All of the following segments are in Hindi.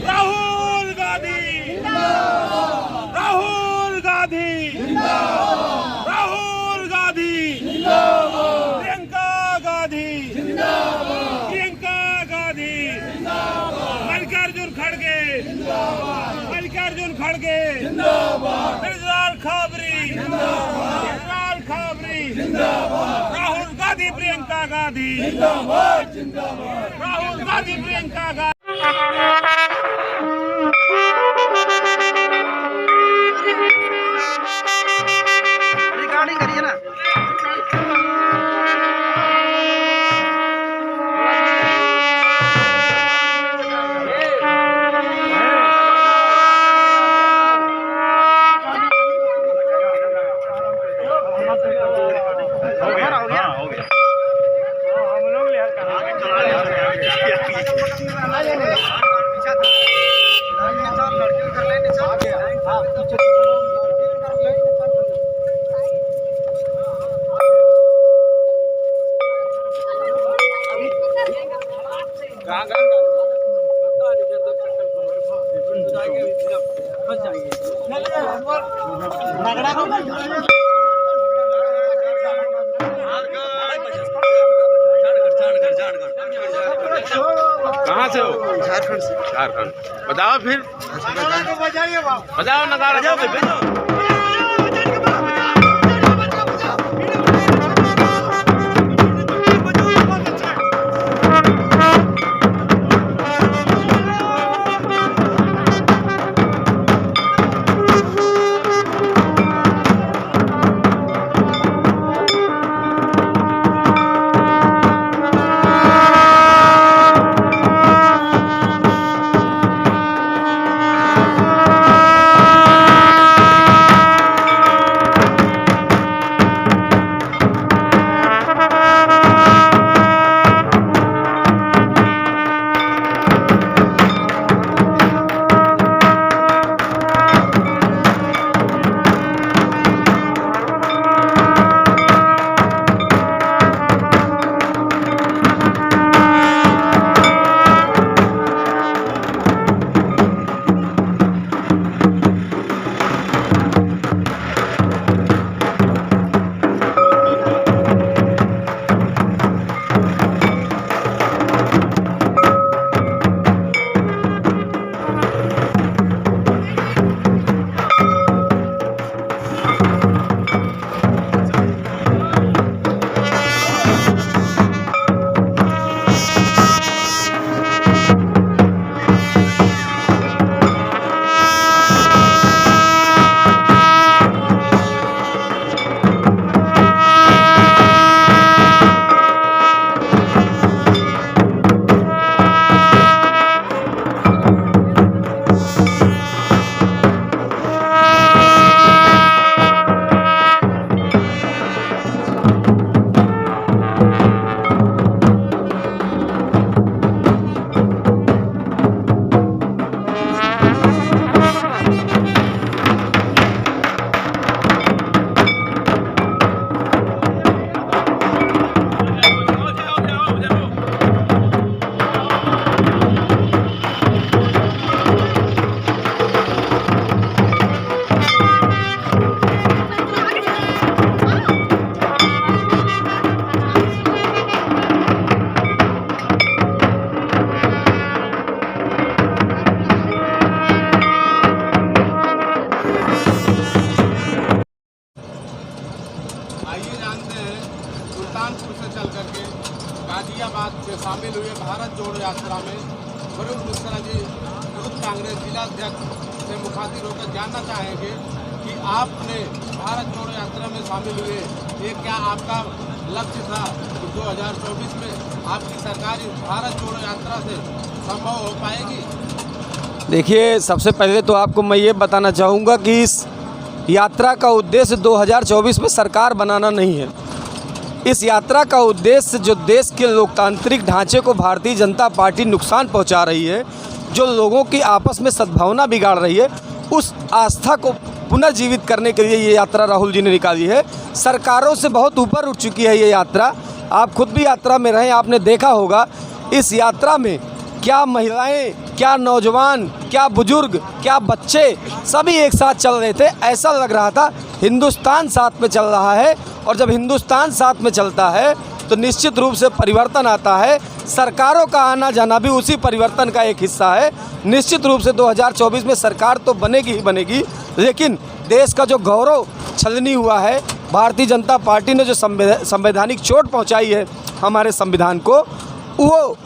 राहुल गांधी जिंदाबाद, राहुल गांधी जिंदाबाद, राहुल गांधी जिंदाबाद, प्रियंका गांधी जिंदाबाद, प्रियंका गांधी जिंदाबाद, मल्लिकार्जुन खड़गे जिंदाबाद, मल्लिकार्जुन खड़गे जिंदाबाद, बिरजलाल खाबरी जिंदाबाद, बिरजलाल खाबरी जिंदाबाद, राहुल गांधी प्रियंका गांधी जिंदाबाद, जिंदाबाद, राहुल गांधी प्रियंका गांधी। रिकॉर्डिंग करिए ना। कहाँ से हो? झारखंड से। झारखंड। बताओ फिर, बताओ नजारा जाओ फिर भेजो। सुल्तानपुर से चल करके गाजियाबाद से शामिल हुए भारत जोड़ो यात्रा में वरुण मिश्रा जी यूथ कांग्रेस जिलाध्यक्ष से मुखातिब होकर जानना चाहेंगे कि आपने भारत जोड़ो यात्रा में शामिल हुए, ये क्या आपका लक्ष्य था कि 2024 में आपकी सरकार इस भारत जोड़ो यात्रा से संभव हो पाएगी? देखिए, सबसे पहले तो आपको मैं ये बताना चाहूँगा कि इस यात्रा का उद्देश्य 2024 में सरकार बनाना नहीं है। इस यात्रा का उद्देश्य जो देश के लोकतांत्रिक ढांचे को भारतीय जनता पार्टी नुकसान पहुंचा रही है, जो लोगों की आपस में सद्भावना बिगाड़ रही है, उस आस्था को पुनर्जीवित करने के लिए ये यात्रा राहुल जी ने निकाली है। सरकारों से बहुत ऊपर उठ चुकी है ये यात्रा। आप खुद भी यात्रा में रहे, आपने देखा होगा इस यात्रा में क्या महिलाएं, क्या नौजवान, क्या बुजुर्ग, क्या बच्चे सभी एक साथ चल रहे थे। ऐसा लग रहा था हिंदुस्तान साथ में चल रहा है, और जब हिंदुस्तान साथ में चलता है तो निश्चित रूप से परिवर्तन आता है। सरकारों का आना जाना भी उसी परिवर्तन का एक हिस्सा है। निश्चित रूप से 2024 में सरकार तो बनेगी ही बनेगी, लेकिन देश का जो गौरव छलनी हुआ है, भारतीय जनता पार्टी ने जो संवैधानिक चोट पहुंचाई है हमारे संविधान को, वो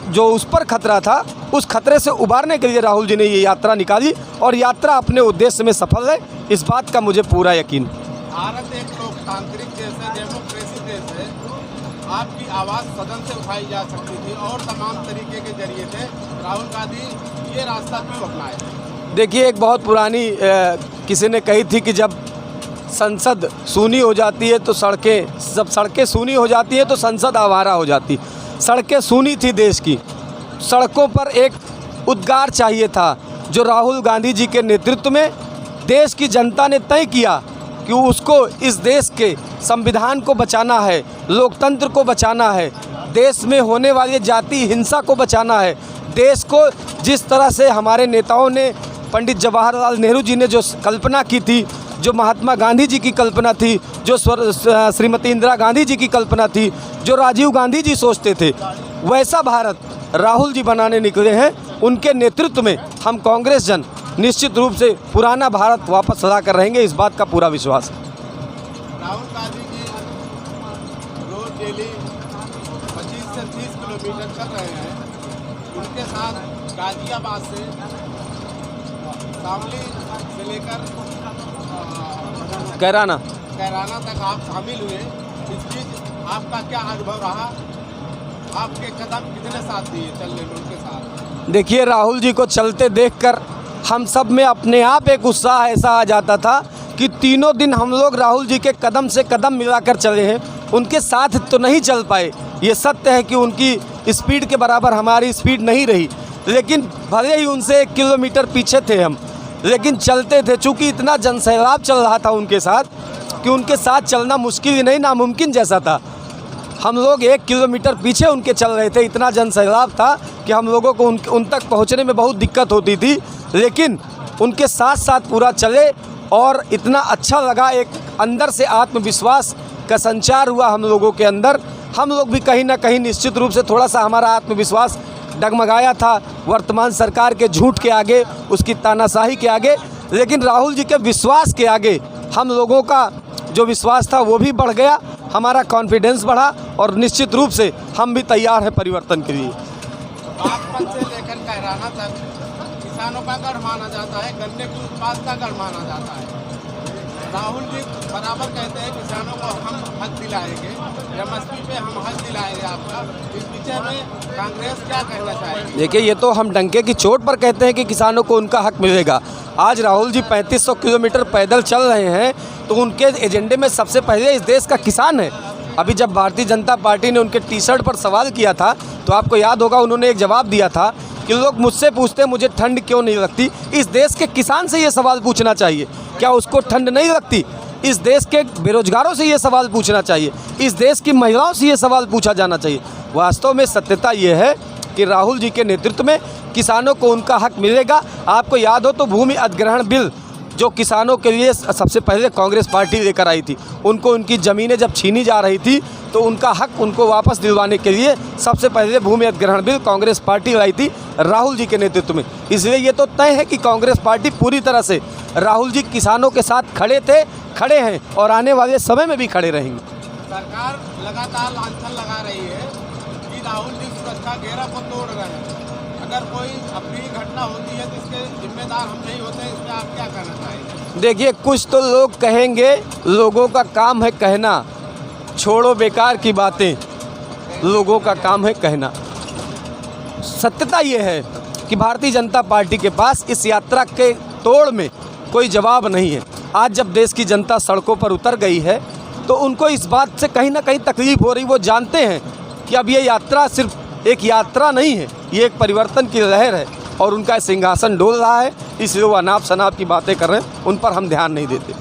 जो उस पर खतरा था, उस खतरे से उबारने के लिए राहुल जी ने ये यात्रा निकाली, और यात्रा अपने उद्देश्य में सफल है, इस बात का मुझे पूरा यकीन। भारत एक लोकतांत्रिक देश है, डेमोक्रेसी देश है। आपकी आवाज़ सदन से उठाई जा सकती थी और तमाम तरीके के जरिए से राहुल गांधी ये रास्ता क्यों अपनाए? देखिए, एक बहुत पुरानी किसी ने कही थी कि जब संसद सूनी हो जाती है तो जब सड़कें सूनी हो जाती है तो संसद आवारा हो जाती। सड़कें सूनी थी देश की, सड़कों पर एक उद्गार चाहिए था, जो राहुल गांधी जी के नेतृत्व में देश की जनता ने तय किया कि उसको इस देश के संविधान को बचाना है, लोकतंत्र को बचाना है, देश में होने वाली जाति हिंसा को बचाना है। देश को जिस तरह से हमारे नेताओं ने, पंडित जवाहरलाल नेहरू जी ने जो कल्पना की थी, जो महात्मा गांधी जी की कल्पना थी, जो श्रीमती इंदिरा गांधी जी की कल्पना थी, जो राजीव गांधी जी सोचते थे, वैसा भारत राहुल जी बनाने निकले हैं। उनके नेतृत्व में हम कांग्रेस जन निश्चित रूप से पुराना भारत वापस ला कर रहेंगे, इस बात का पूरा विश्वास है। राहुल गांधी जी रोज डेली 25 से 30 किलोमीटर चल रहे हैं। उनके साथ गाजियाबाद से शामली से लेकर कैराना तक आप शामिल हुए। इस बीच आपका क्या अनुभव रहा? आपके कदम कितने साथ दिए चलने में उनके साथ? देखिए, राहुल जी को चलते देखकर हम सब में अपने आप एक उत्साह ऐसा आ जाता था कि तीनों दिन हम लोग राहुल जी के कदम से कदम मिलाकर चले हैं। उनके साथ तो नहीं चल पाए, ये सत्य है कि उनकी स्पीड के बराबर हमारी स्पीड नहीं रही, लेकिन भले ही उनसे 1 किलोमीटर पीछे थे हम, लेकिन चलते थे। चूँकि इतना जनसैलाब चल रहा था उनके साथ कि उनके साथ चलना मुश्किल ही नहीं, नामुमकिन जैसा था। हम लोग 1 किलोमीटर पीछे उनके चल रहे थे, इतना जनसैलाब था कि हम लोगों को उन तक पहुंचने में बहुत दिक्कत होती थी, लेकिन उनके साथ साथ पूरा चले और इतना अच्छा लगा। एक अंदर से आत्मविश्वास का संचार हुआ हम लोगों के अंदर। हम लोग भी कहीं ना कहीं निश्चित रूप से थोड़ा सा हमारा आत्मविश्वास डगमगाया था वर्तमान सरकार के झूठ के आगे, उसकी तानाशाही के आगे, लेकिन राहुल जी के विश्वास के आगे हम लोगों का जो विश्वास था वो भी बढ़ गया, हमारा कॉन्फिडेंस बढ़ा, और निश्चित रूप से हम भी तैयार हैं परिवर्तन के लिए। बागपत से लेकर कैराना तक किसानों का गढ़ माना जाता है, गन्ने के उत्पाद का गढ़ माना जाता है। राहुल जी बराबर कहते हैं किसानों को हम हक दिलाएंगे, एमएसपी पे हम हक दिलाएंगे आपका। इस विषय में कांग्रेस क्या कहना चाहेगी? देखिए, ये तो हम डंके की चोट पर कहते हैं कि किसानों को उनका हक मिलेगा। आज राहुल जी 3500 किलोमीटर पैदल चल रहे हैं, तो उनके एजेंडे में सबसे पहले इस देश का किसान है। अभी जब भारतीय जनता पार्टी ने उनके टी शर्ट पर सवाल किया था, तो आपको याद होगा उन्होंने एक जवाब दिया था कि लोग मुझसे पूछते हैं मुझे ठंड क्यों नहीं लगती। इस देश के किसान से ये सवाल पूछना चाहिए, क्या उसको ठंड नहीं लगती? इस देश के बेरोजगारों से ये सवाल पूछना चाहिए, इस देश की महिलाओं से ये सवाल पूछा जाना चाहिए। वास्तव में सत्यता ये है कि राहुल जी के नेतृत्व में किसानों को उनका हक मिलेगा। आपको याद हो तो भूमि अधिग्रहण बिल जो किसानों के लिए सबसे पहले कांग्रेस पार्टी लेकर आई थी, उनको उनकी ज़मीनें जब छीनी जा रही थी तो उनका हक उनको वापस दिलवाने के लिए सबसे पहले भूमि अधिग्रहण बिल कांग्रेस पार्टी लाई थी राहुल जी के नेतृत्व में। इसलिए ये तो तय है कि कांग्रेस पार्टी पूरी तरह से राहुल जी किसानों के साथ खड़े हैं और आने वाले समय में भी खड़े रहेंगे। सरकार लगातार लांछन लगा रही है कि राहुल जी सुरक्षा घेरा को तोड़ रहे हैं। अगर कोई अप्रिय घटना होती है तो इसके जिम्मेदार हम नहीं होते, इस पर आप क्या कहना चाहेंगे? देखिए, कुछ तो लोग कहेंगे, लोगों का काम है कहना, छोड़ो बेकार की बातें, लोगों का काम है कहना। सत्यता ये है कि भारतीय जनता पार्टी के पास इस यात्रा के तोड़ में कोई जवाब नहीं है। आज जब देश की जनता सड़कों पर उतर गई है तो उनको इस बात से कहीं ना कहीं तकलीफ हो रही। वो जानते हैं कि अब ये यात्रा सिर्फ एक यात्रा नहीं है, ये एक परिवर्तन की लहर है और उनका सिंहासन डोल रहा है, इसलिए वो अनाप शनाप की बातें कर रहे हैं, उन पर हम ध्यान नहीं देते।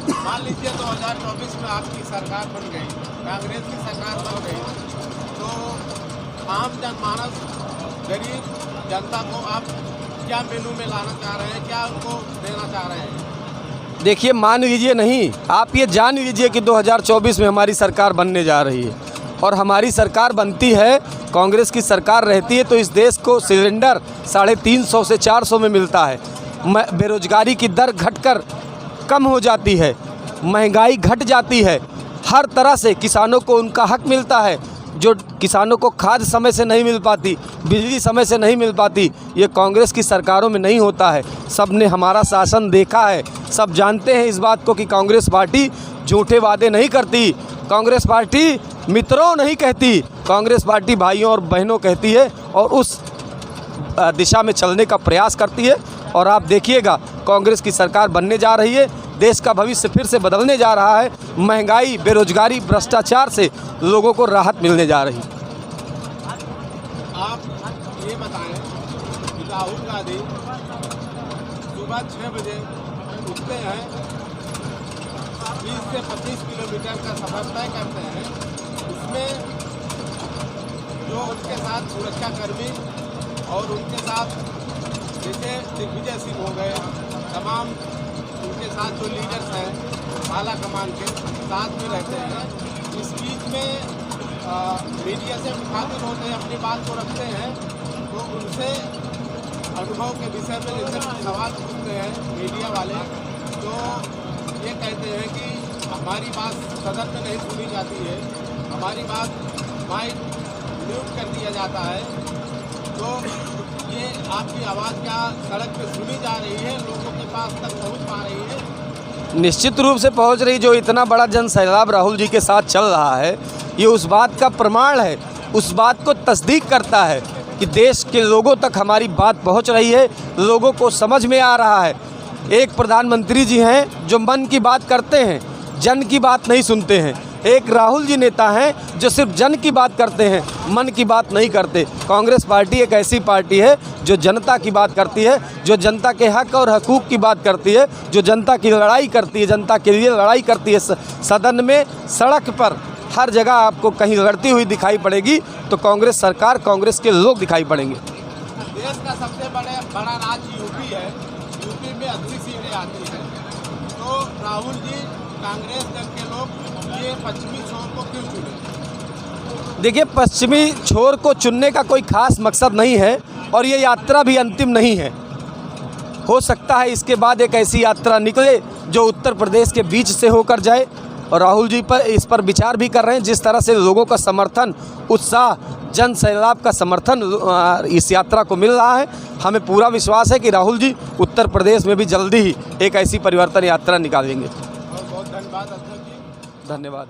मान लीजिए 2024 में आपकी सरकार बन गई, कांग्रेस की सरकार बन गई, तो आम जनमानस गरीब जनता को आप क्या मेनू में लाना चाह रहे हैं, क्या उनको देना चाह रहे हैं? देखिए, मान लीजिए नहीं, आप ये जान लीजिए कि 2024 में हमारी सरकार बनने जा रही है और हमारी सरकार बनती है, कांग्रेस की सरकार रहती है तो इस देश को सिलेंडर 350 से 400 में मिलता है। बेरोजगारी की दर घटकर कम हो जाती है, महंगाई घट जाती है, हर तरह से किसानों को उनका हक मिलता है। जो किसानों को खाद समय से नहीं मिल पाती, बिजली समय से नहीं मिल पाती, ये कांग्रेस की सरकारों में नहीं होता है। सब ने हमारा शासन देखा है, सब जानते हैं इस बात को कि कांग्रेस पार्टी झूठे वादे नहीं करती, कांग्रेस पार्टी मित्रों नहीं कहती, कांग्रेस पार्टी भाइयों और बहनों कहती है और उस दिशा में चलने का प्रयास करती है। और आप देखिएगा, कांग्रेस की सरकार बनने जा रही है, देश का भविष्य फिर से बदलने जा रहा है, महंगाई, बेरोजगारी, भ्रष्टाचार से लोगों को राहत मिलने जा रही है। आप ये बताएं कि राहुल गांधी सुबह 6 बजे उठते हैं, 20 से 25 किलोमीटर का सफर तय करते हैं। उसमें जो उनके साथ सुरक्षाकर्मी और उनके साथ जैसे दिग्विजय सिंह हो गए, तमाम उनके साथ जो लीडर्स हैं आला कमान के साथ में रहते हैं, इस बीच में मीडिया से मुखातिब होते हैं, अपनी बात को रखते हैं, तो उनसे अनुभव के विषय में जैसे सवाल पूछते हैं मीडिया वाले, तो ये कहते हैं कि हमारी बात सदन में नहीं सुनी जाती है, हमारी बात माइक म्यूट कर दिया जाता है। तो ये आपकी आवाज़ क्या सड़क पे सुनी जा रही है, लोगों के पास तक पहुंच पा रही है? निश्चित रूप से पहुंच रही। जो इतना बड़ा जन सैलाब राहुल जी के साथ चल रहा है, ये उस बात का प्रमाण है, उस बात को तस्दीक करता है कि देश के लोगों तक हमारी बात पहुंच रही है, लोगों को समझ में आ रहा है। एक प्रधानमंत्री जी हैं जो मन की बात करते हैं, जन की बात नहीं सुनते हैं। एक राहुल जी नेता हैं जो सिर्फ जन की बात करते हैं, मन की बात नहीं करते। कांग्रेस पार्टी एक ऐसी पार्टी है जो जनता की बात करती है, जो जनता के हक और हकूक़ की बात करती है, जो जनता की लड़ाई करती है, जनता के लिए लड़ाई करती है। सदन में, सड़क पर, हर जगह आपको कहीं लड़ती हुई दिखाई पड़ेगी तो कांग्रेस सरकार, कांग्रेस के लोग दिखाई पड़ेंगे। देश का सबसे बड़ा राज्य यूपी है, यूपी में 80 सीटें आती हैं, तो राहुल जी, कांग्रेस दल के लोग ये पश्चिमी छोर को क्यों चुने? देखिए, पश्चिमी छोर को चुनने का कोई खास मकसद नहीं है और ये यात्रा भी अंतिम नहीं है। हो सकता है इसके बाद एक ऐसी यात्रा निकले जो उत्तर प्रदेश के बीच से होकर जाए, और राहुल जी पर इस पर विचार भी कर रहे हैं। जिस तरह से लोगों का समर्थन, उत्साह, जन सैलाब का समर्थन इस यात्रा को मिल रहा है, हमें पूरा विश्वास है कि राहुल जी उत्तर प्रदेश में भी जल्दी ही एक ऐसी परिवर्तन यात्रा निकालेंगे। बहुत बहुत धन्यवाद अध्यक्ष जी। धन्यवाद।